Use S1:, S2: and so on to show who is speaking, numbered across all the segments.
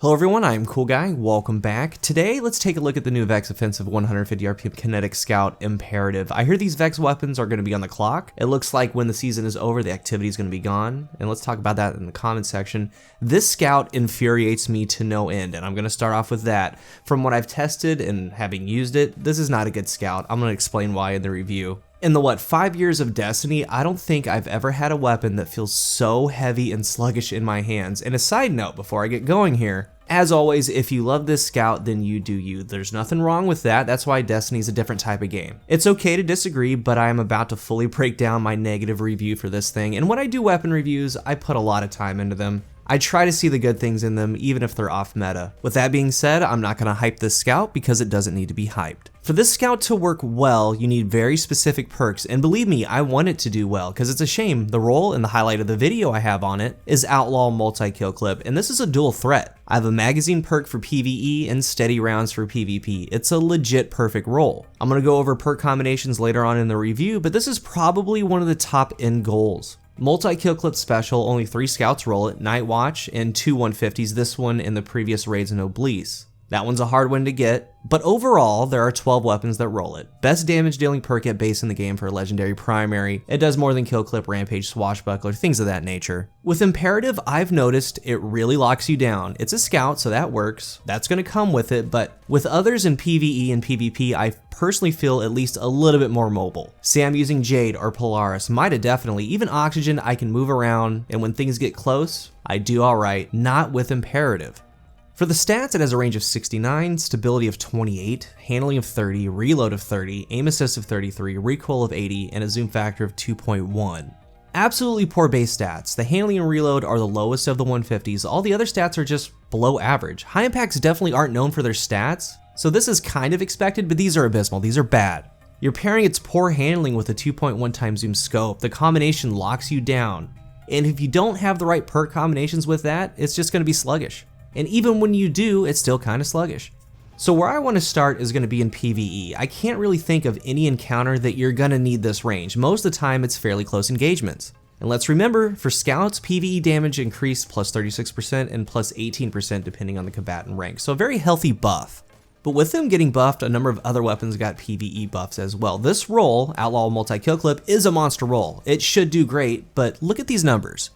S1: Hello everyone, I'm CoolGuy, welcome back. Today, let's take a look at the new Vex Offensive 150 RPM Kinetic Scout Imperative. I hear these Vex weapons are going to be on the clock. It looks like when the season is over, the activity is going to be gone, and let's talk about that in the comment section. This scout infuriates me to no end, and I'm going to start off with that. From what I've tested and having used it, this is not a good scout. I'm going to explain why in the review. In the 5 years of Destiny, I don't think I've ever had a weapon that feels so heavy and sluggish in my hands. And a side note before I get going here, as always, if you love this scout, then you do you. There's nothing wrong with that. That's why Destiny's a different type of game. It's okay to disagree, but I am about to fully break down my negative review for this thing. And when I do weapon reviews, I put a lot of time into them. I try to see the good things in them, even if they're off meta. With that being said, I'm not going to hype this scout because it doesn't need to be hyped. For this scout to work well, you need very specific perks, and believe me, I want it to do well, because it's a shame the role and the highlight of the video I have on it is Outlaw Multi-Kill Clip, and this is a dual threat. I have a magazine perk for PvE and steady rounds for PvP. It's a legit perfect role. I'm going to go over perk combinations later on in the review, but this is probably one of the top end goals. Multi-kill clip special, only 3 scouts roll it, Night Watch, and 2 150s, this one in the previous raids and Oblique. That one's a hard one to get, but overall, there are 12 weapons that roll it. Best damage dealing perk at base in the game for a legendary primary. It does more than kill clip, rampage, swashbuckler, things of that nature. With Imperative, I've noticed it really locks you down. It's a scout, so that works. That's gonna come with it, but with others in PvE and PvP, I personally feel at least a little bit more mobile. Say I'm using Jade or Polaris, Mida definitely, even Oxygen, I can move around, and when things get close, I do alright, not with Imperative. For the stats, it has a range of 69, stability of 28, handling of 30, reload of 30, aim assist of 33, recoil of 80, and a zoom factor of 2.1. Absolutely poor base stats. The handling and reload are the lowest of the 150s. All the other stats are just below average. High impacts definitely aren't known for their stats, so this is kind of expected, but these are abysmal. These are bad. You're pairing its poor handling with a 2.1 times zoom scope. The combination locks you down. And if you don't have the right perk combinations with that, it's just going to be sluggish. And even when you do, it's still kind of sluggish. So where I want to start is going to be in PvE. I can't really think of any encounter that you're going to need this range. Most of the time, it's fairly close engagements. And let's remember, for scouts, PvE damage increased plus 36% and plus 18% depending on the combatant rank. So a very healthy buff. But with them getting buffed, a number of other weapons got PvE buffs as well. This role, Outlaw Multi-Kill Clip, is a monster role. It should do great, but look at these numbers.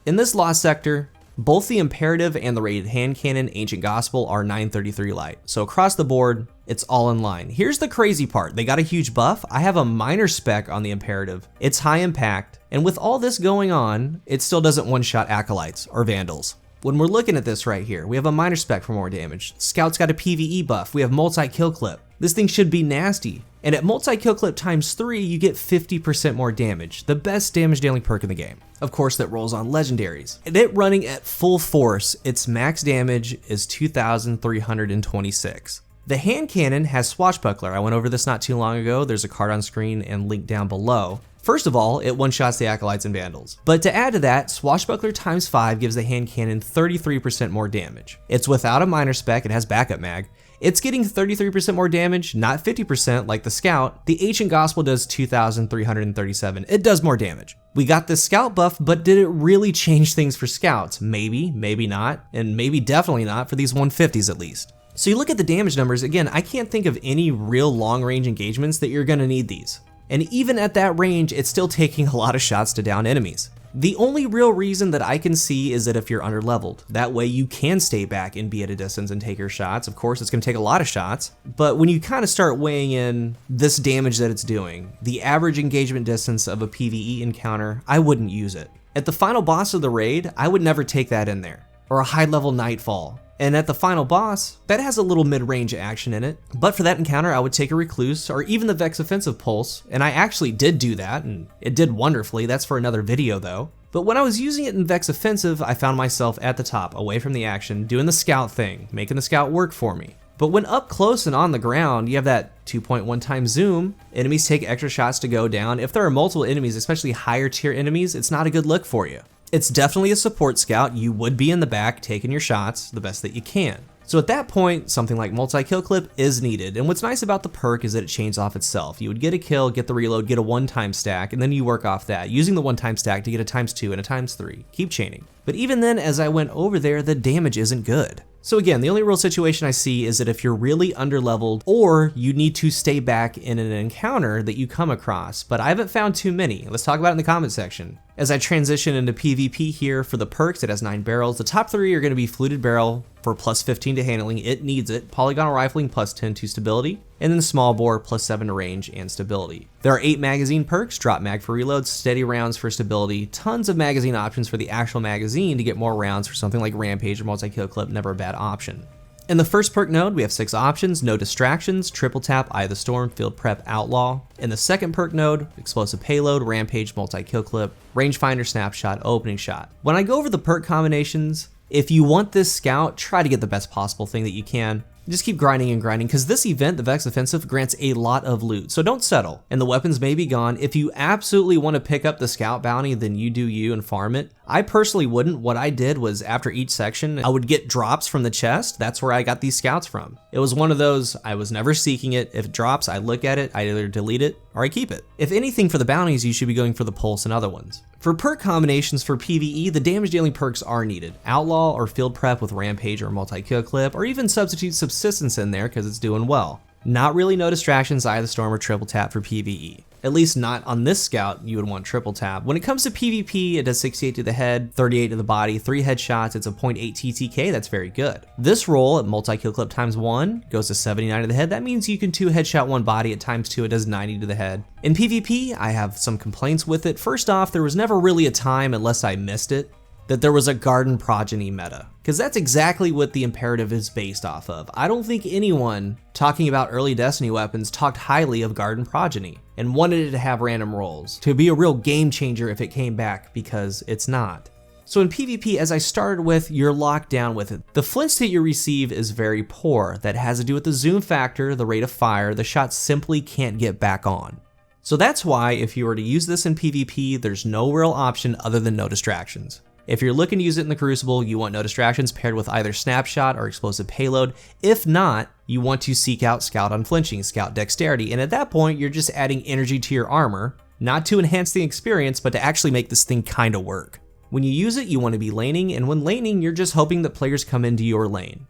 S1: In this Lost Sector, both the Imperative and the rated hand cannon Ancient Gospel are 933 light. So across the board, it's all in line. Here's the crazy part. They got a huge buff. I have a minor spec on the Imperative. It's high impact. And with all this going on, it still doesn't one-shot Acolytes or Vandals. When we're looking at this right here, we have a minor spec for more damage. Scout's got a PvE buff. We have multi-kill clip. This thing should be nasty. And at multi-kill clip times 3, you get 50% more damage. The best damage dealing perk in the game. Of course, that rolls on legendaries. And it running at full force, its max damage is 2,326. The hand cannon has swashbuckler. I went over this not too long ago. There's a card on screen and link down below. First of all, it one-shots the Acolytes and Vandals. But to add to that, swashbuckler times 5 gives the hand cannon 33% more damage. It's without a minor spec, it has backup mag. It's getting 33% more damage, not 50% like the Scout. The Ancient Gospel does 2,337. It does more damage. We got the Scout buff, but did it really change things for Scouts? Maybe, maybe not, and maybe definitely not for these 150s at least. So you look at the damage numbers, again, I can't think of any real long-range engagements that you're gonna need these. And even at that range, it's still taking a lot of shots to down enemies. The only real reason that I can see is that if you're underleveled, that way you can stay back and be at a distance and take your shots. Of course, it's gonna take a lot of shots, but when you kind of start weighing in this damage that it's doing, the average engagement distance of a PvE encounter, I wouldn't use it. At the final boss of the raid, I would never take that in there, or a high level Nightfall. And at the final boss, that has a little mid-range action in it. But for that encounter, I would take a Recluse or even the Vex Offensive Pulse, and I actually did do that, and it did wonderfully. That's for another video though. But when I was using it in Vex Offensive, I found myself at the top, away from the action, doing the Scout thing, making the Scout work for me. But when up close and on the ground, you have that 2.1 times zoom, enemies take extra shots to go down. If there are multiple enemies, especially higher tier enemies, it's not a good look for you. It's definitely a support scout. You would be in the back taking your shots the best that you can. So at that point, something like multi-kill clip is needed. And what's nice about the perk is that it chains off itself. You would get a kill, get the reload, get a one-time stack, and then you work off that, using the one-time stack to get a ×2 and a ×3. Keep chaining. But even then, as I went over there, the damage isn't good. So again, the only real situation I see is that if you're really underleveled or you need to stay back in an encounter that you come across, but I haven't found too many. Let's talk about it in the comment section. As I transition into PvP here for the perks, it has 9 barrels. The top 3 are going to be Fluted Barrel for plus 15 to handling, it needs it, Polygonal Rifling plus 10 to stability, and then Small Bore plus 7 to range and stability. There are 8 magazine perks, Drop Mag for reloads, Steady Rounds for stability, tons of magazine options for the actual magazine to get more rounds for something like Rampage or Multi-Kill Clip, never a bad option. In the first perk node, we have 6 options: No Distractions, Triple Tap, Eye of the Storm, Field Prep, Outlaw. In the second perk node, Explosive Payload, Rampage, Multi-Kill Clip, Rangefinder, Snapshot, Opening Shot. When I go over the perk combinations, if you want this scout, try to get the best possible thing that you can. Just keep grinding and grinding, because this event, the Vex Offensive, grants a lot of loot, so don't settle. And the weapons may be gone. If you absolutely want to pick up the scout bounty, then you do you and farm it. I personally wouldn't. What I did was after each section, I would get drops from the chest. That's where I got these scouts from. It was one of those, I was never seeking it. If it drops, I look at it, I either delete it or I keep it. If anything for the bounties, you should be going for the pulse and other ones. For perk combinations for PvE, the damage dealing perks are needed. Outlaw or Field Prep with Rampage or Multi-Kill Clip, or even substitute Subsistence in there because it's doing well. Not really No Distractions, Eye of the Storm, or Triple Tap for PvE. At least not on this scout, you would want Triple Tap. When it comes to PvP, it does 68 to the head, 38 to the body, 3 headshots, it's a 0.8 TTK, that's very good. This roll at Multi-Kill Clip ×1 goes to 79 to the head, that means you can 2 headshot 1 body at ×2, it does 90 to the head. In PvP, I have some complaints with it. First off, there was never really a time, unless I missed it, that there was a Garden Progeny meta, because that's exactly what the Imperative is based off of. I don't think anyone talking about early Destiny weapons talked highly of Garden Progeny and wanted it to have random rolls, to be a real game changer if it came back, because it's not. So in PvP, as I started with, you're locked down with it. The flinch that you receive is very poor. That has to do with the zoom factor, the rate of fire, the shot simply can't get back on. So that's why if you were to use this in PvP, there's no real option other than No Distractions. If you're looking to use it in the Crucible, you want No Distractions paired with either Snapshot or Explosive Payload. If not, you want to seek out Scout Unflinching, Scout Dexterity, and at that point, you're just adding energy to your armor, not to enhance the experience, but to actually make this thing kinda work. When you use it, you want to be laning, and when laning, you're just hoping that players come into your lane.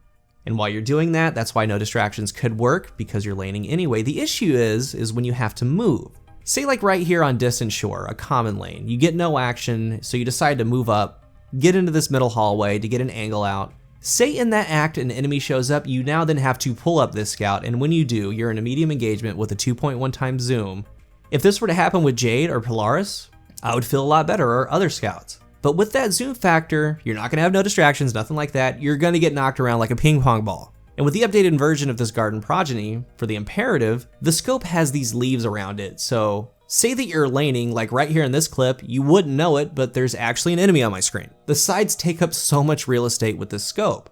S1: And while you're doing that, that's why No Distractions could work, because you're laning anyway. The issue is when you have to move. Say like right here on Distant Shore, a common lane, you get no action, so you decide to move up, get into this middle hallway to get an angle out. Say in that act an enemy shows up, you now then have to pull up this scout, and when you do, you're in a medium engagement with a 2.1 times zoom. If this were to happen with Jade or Polaris, I would feel a lot better, or other scouts. But with that zoom factor, you're not gonna have No Distractions, nothing like that, you're gonna get knocked around like a ping pong ball. And with the updated version of this Garden Progeny, for the Imperative, the scope has these leaves around it, so say that you're laning, like right here in this clip, you wouldn't know it, but there's actually an enemy on my screen. The sides take up so much real estate with this scope.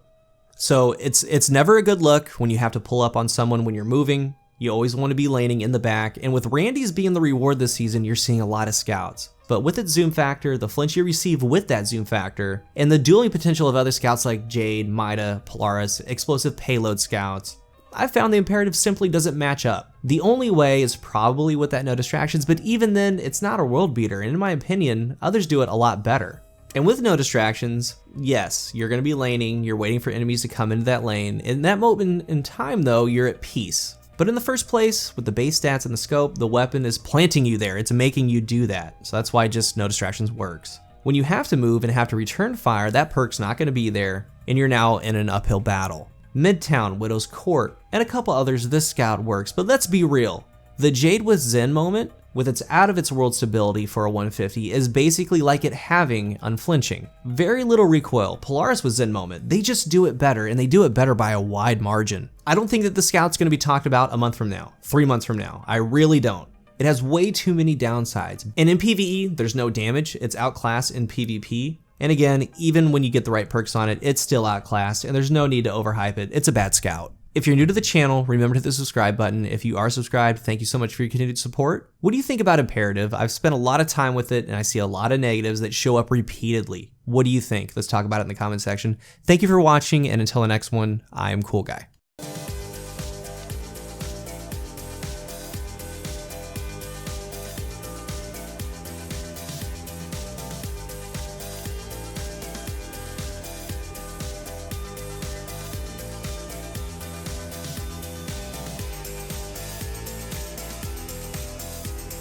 S1: So it's never a good look when you have to pull up on someone when you're moving. You always want to be laning in the back, and with Randy's being the reward this season, you're seeing a lot of scouts. But with its zoom factor, the flinch you receive with that zoom factor, and the dueling potential of other scouts like Jade, Mida, Polaris, Explosive Payload scouts, I found the Imperative simply doesn't match up. The only way is probably with that No Distractions, but even then, it's not a world beater, and in my opinion, others do it a lot better. And with No Distractions, yes, you're gonna be laning, you're waiting for enemies to come into that lane. In that moment in time though, you're at peace. But in the first place, with the base stats and the scope, the weapon is planting you there, it's making you do that. So that's why just No Distractions works. When you have to move and have to return fire, that perk's not gonna be there, and you're now in an uphill battle. Midtown, Widow's Court, and a couple others, this scout works, but let's be real. The Jade with Zen moment, with its out of its world stability for a 150, is basically like it having Unflinching. Very little recoil. Polaris with Zen moment, they just do it better, and they do it better by a wide margin. I don't think that the scout's gonna be talked about a month from now, 3 months from now. I really don't. It has way too many downsides. And in PvE, there's no damage, it's outclassed in PvP. And again, even when you get the right perks on it, it's still outclassed, and there's no need to overhype it. It's a bad scout. If you're new to the channel, remember to hit the subscribe button. If you are subscribed, thank you so much for your continued support. What do you think about Imperative? I've spent a lot of time with it, and I see a lot of negatives that show up repeatedly. What do you think? Let's talk about it in the comment section. Thank you for watching, and until the next one, I am CoolGuy.